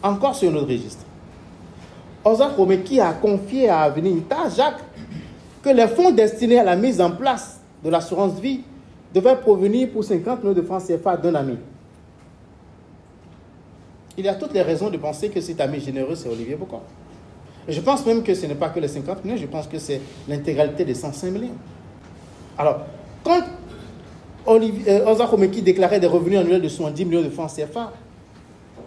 encore sur notre registre. Ozak Romeki a confié à Avenir Jacques que les fonds destinés à la mise en place de l'assurance vie devaient provenir pour 50 millions de francs CFA d'un ami. Il y a toutes les raisons de penser que cet ami généreux, c'est Olivier Bokor. Et je pense même que ce n'est pas que les 50 millions, je pense que c'est l'intégralité des 105 millions. Alors, quand Ozak Romeki déclarait des revenus annuels de 70 millions de francs CFA,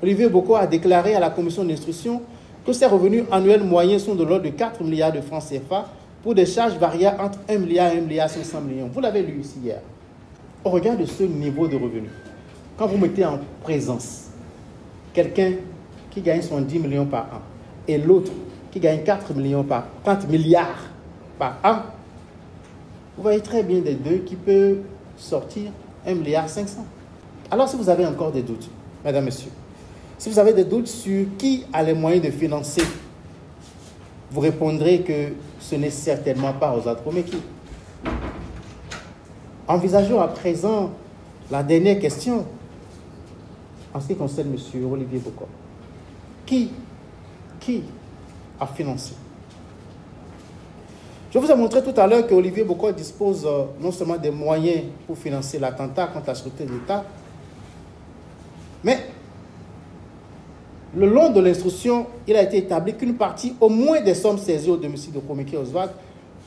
Olivier Bokor a déclaré à la commission d'instruction que ses revenus annuels moyens sont de l'ordre de 4 milliards de francs CFA pour des charges variant entre 1 milliard et 1 milliard 500 millions. Vous l'avez lu ici hier. Au regard de ce niveau de revenus, quand vous mettez en présence quelqu'un qui gagne 70 millions par an et l'autre qui gagne 4 milliards par an, vous voyez très bien des deux qui peuvent sortir 1 milliard 500. Alors si vous avez encore des doutes, mesdames, messieurs, si vous avez des doutes sur qui a les moyens de financer, vous répondrez que ce n'est certainement pas Ozak Romeki. Envisageons à présent la dernière question en ce qui concerne M. Olivier Bokor. Qui a financé? Je vous ai montré tout à l'heure que Olivier Bokor dispose non seulement des moyens pour financer l'attentat contre la sûreté de l'État, mais le long de l'instruction, il a été établi qu'une partie, au moins des sommes saisies au domicile de Romeki Oswald,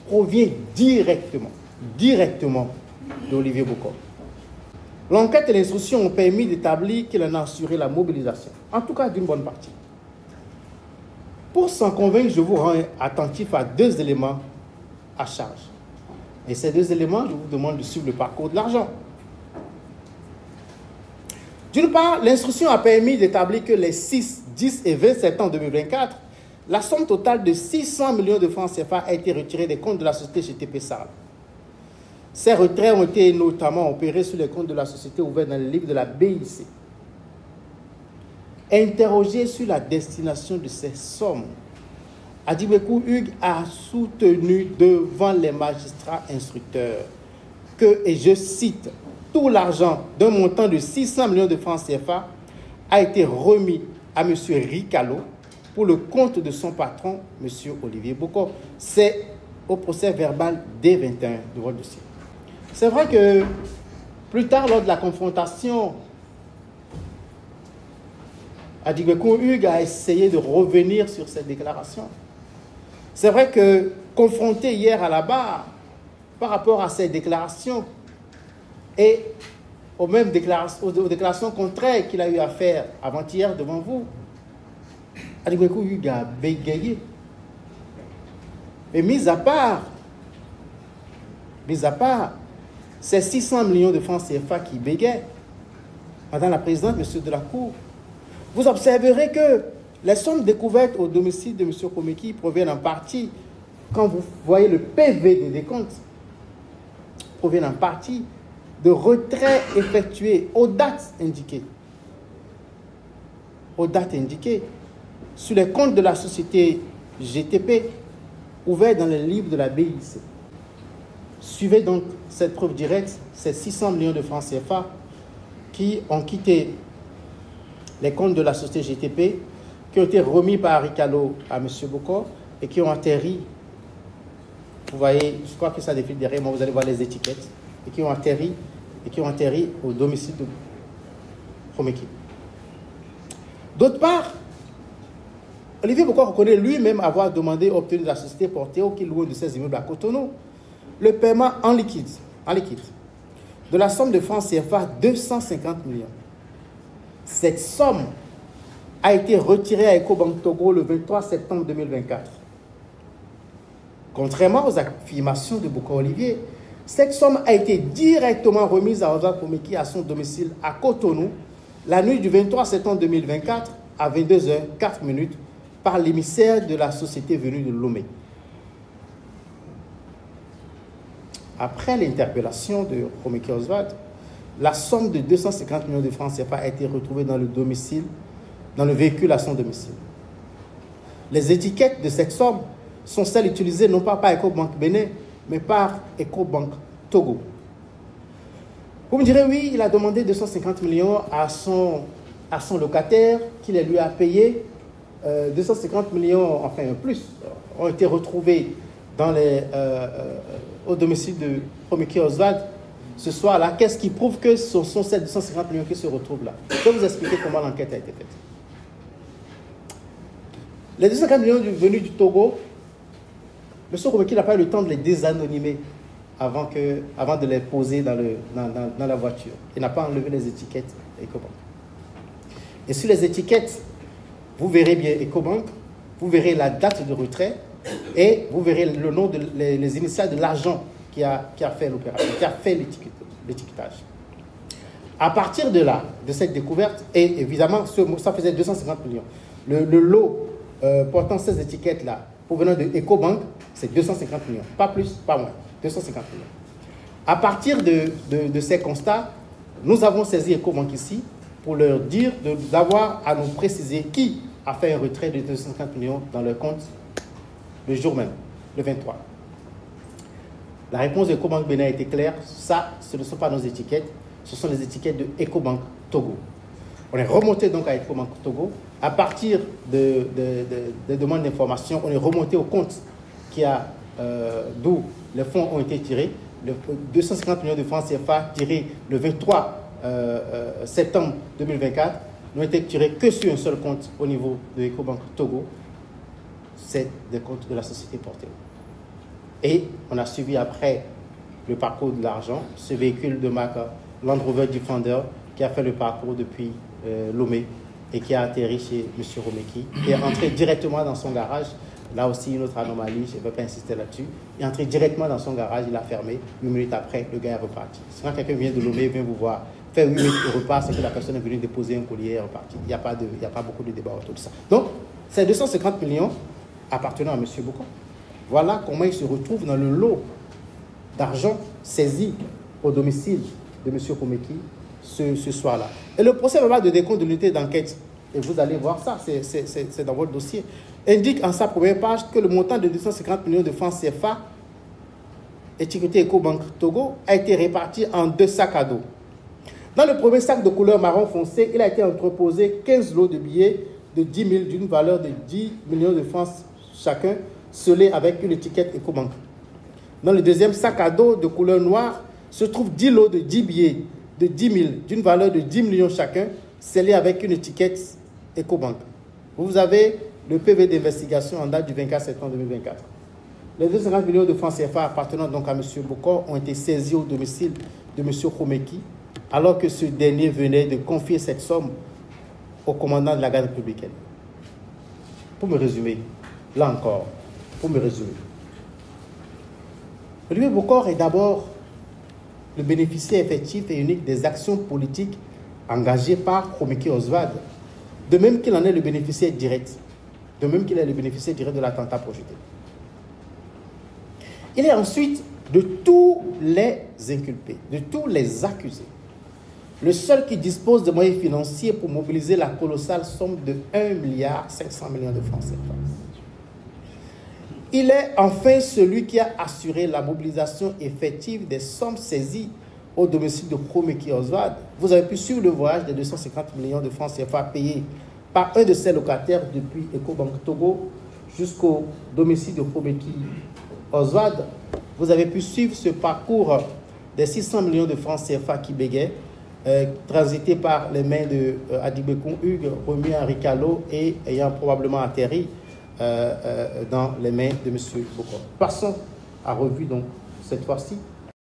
provient directement d'Olivier Bokor. L'enquête et l'instruction ont permis d'établir qu'il en a assuré la mobilisation, en tout cas d'une bonne partie. Pour s'en convaincre, je vous rends attentif à 2 éléments à charge. Et ces 2 éléments, je vous demande de suivre le parcours de l'argent. D'une part, l'instruction a permis d'établir que les 6, 10 et 20 septembre 2024, la somme totale de 600 millions de francs CFA a été retirée des comptes de la société GTP Sahel. Ces retraits ont été notamment opérés sur les comptes de la société ouverts dans les livres de la BIC. Interrogé sur la destination de ces sommes, Adibékou Hugues a soutenu devant les magistrats instructeurs que, et je cite, tout l'argent d'un montant de 600 millions de francs CFA a été remis à M. Ricalo pour le compte de son patron, M. Olivier Bokor. C'est au procès verbal D21 de votre dossier. C'est vrai que plus tard, lors de la confrontation, Adibékou Hugues a essayé de revenir sur cette déclaration. C'est vrai que, confronté hier à la barre par rapport à ces déclarations et aux déclarations contraires qu'il a eu à faire avant-hier devant vous, Adibékou Hugues a bégayé. Mais mis à part ces 600 millions de francs CFA qui bégayent, Madame la Présidente, Monsieur de la Cour, vous observerez que les sommes découvertes au domicile de M. Romeki proviennent en partie, quand vous voyez le PV des décomptes, proviennent en partie de retraits effectués aux dates indiquées. Sur les comptes de la société GTP ouverts dans les livres de la BIC. Suivez donc cette preuve directe, ces 600 millions de francs CFA qui ont quitté les comptes de la société GTP, qui ont été remis par Ricalo à M. Bokor et qui ont atterri, vous voyez, je crois que ça défile derrière moi, vous allez voir les étiquettes, et qui ont atterri au domicile de Romeki. D'autre part, Olivier Bokor reconnaît lui-même avoir demandé, obtenu de la société Porteo, qui loue de ses immeubles à Cotonou, le paiement en liquide de la somme de francs CFA 250 millions. Cette somme a été retirée à Ecobank Togo le 23 septembre 2024. Contrairement aux affirmations de Bokor Olivier, cette somme a été directement remise à Ozak Romeki à son domicile à Cotonou la nuit du 23 septembre 2024 à 22h04 par l'émissaire de la société venue de Lomé. Après l'interpellation de Romeki Oswald, la somme de 250 millions de francs CFA a été retrouvée dans le véhicule à son domicile. Les étiquettes de cette somme sont celles utilisées non pas par Ecobank Bénin, mais par Ecobank Togo. Vous me direz, oui, il a demandé 250 millions à son à son locataire qu'il lui a payé 250 millions, enfin plus, ont été retrouvés au domicile de Komeki Oswald ce soir-là. Qu'est-ce qui prouve que ce sont ces 250 millions qui se retrouvent là? Je vais vous expliquer comment l'enquête a été faite. Les 250 millions venus du Togo, M. Komeki n'a pas eu le temps de les désanonymer avant de les poser dans la voiture. Il n'a pas enlevé les étiquettes EcoBank. Et sur les étiquettes, vous verrez bien EcoBank, vous verrez la date de retrait et vous verrez le nom, les initiales de l'agent qui a fait l'opération, qui a fait l'étiquetage. À partir de là, de cette découverte, et évidemment, ça faisait 250 millions. Le lot portant ces étiquettes-là, provenant de EcoBank, c'est 250 millions. Pas plus, pas moins. 250 millions. À partir de ces constats, nous avons saisi EcoBank ici pour leur dire d'avoir à nous préciser qui a fait un retrait de 250 millions dans leur compte le jour même, le 23. La réponse de EcoBank Bénin a été claire. Ça, ce ne sont pas nos étiquettes, ce sont les étiquettes de EcoBank Togo. On est remonté donc à EcoBank Togo. À partir des demandes d'information, on est remonté au compte d'où les fonds ont été tirés. 250 millions de francs CFA tirés le 23 septembre 2024 n'ont été tirés que sur un seul compte au niveau de EcoBank Togo. C'est des comptes de la société Porteo. Et on a suivi après le parcours de l'argent, ce véhicule de marque Land Rover Defender qui a fait le parcours depuis Lomé et qui a atterri chez M. Komeki et est entré directement dans son garage. Là aussi, une autre anomalie, je ne vais pas insister là-dessus. Il est entré directement dans son garage, il a fermé. 8 minutes après, le gars est reparti. Quand quelqu'un vient de Lomé, vient vous voir, fait 8 minutes de repas, c'est que la personne est venue déposer un collier et est reparti. Il n'y a pas beaucoup de débat autour de ça. Donc, ces 250 millions appartenant à M. Boko. Voilà comment il se retrouve dans le lot d'argent saisi au domicile de M. Komeki ce soir-là. Et le procès verbal de décompte de l'unité d'enquête, et vous allez voir ça, c'est dans votre dossier, indique en sa première page que le montant de 250 millions de francs CFA étiqueté EcoBank Togo a été réparti en 2 sacs à dos. Dans le premier sac de couleur marron foncé, il a été entreposé 15 lots de billets de 10 000 d'une valeur de 10 millions de francs chacun, scellés avec une étiquette EcoBank. Dans le deuxième sac à dos de couleur noire se trouvent 10 lots de 10 billets de 10 000 d'une valeur de 10 millions chacun, scellés avec une étiquette EcoBank. Vous avez le PV d'investigation en date du 24 septembre 2024. Les 250 millions de francs CFA appartenant donc à M. Boko ont été saisis au domicile de M. Komeki, alors que ce dernier venait de confier cette somme au commandant de la garde républicaine. Pour me résumer, là encore, pour me résumer, Olivier Bokor est d'abord le bénéficiaire effectif et unique des actions politiques engagées par Komeki Oswald, de même qu'il en est le bénéficiaire direct, de même qu'il est le bénéficiaire direct de l'attentat projeté. Il est ensuite de tous les inculpés, de tous les accusés, le seul qui dispose de moyens financiers pour mobiliser la colossale somme de 1,5 milliard de francs CFA. Il est enfin celui qui a assuré la mobilisation effective des sommes saisies au domicile de Komeki Oswald. Vous avez pu suivre le voyage des 250 millions de francs CFA payés par un de ses locataires depuis EcoBank Togo jusqu'au domicile de Komeki Oswald. Vous avez pu suivre ce parcours des 600 millions de francs CFA qui bégaient, transité par les mains de Adibekun Hugues, remis à Ricalo et ayant probablement atterri dans les mains de M. Bokor. Passons à revue donc cette fois-ci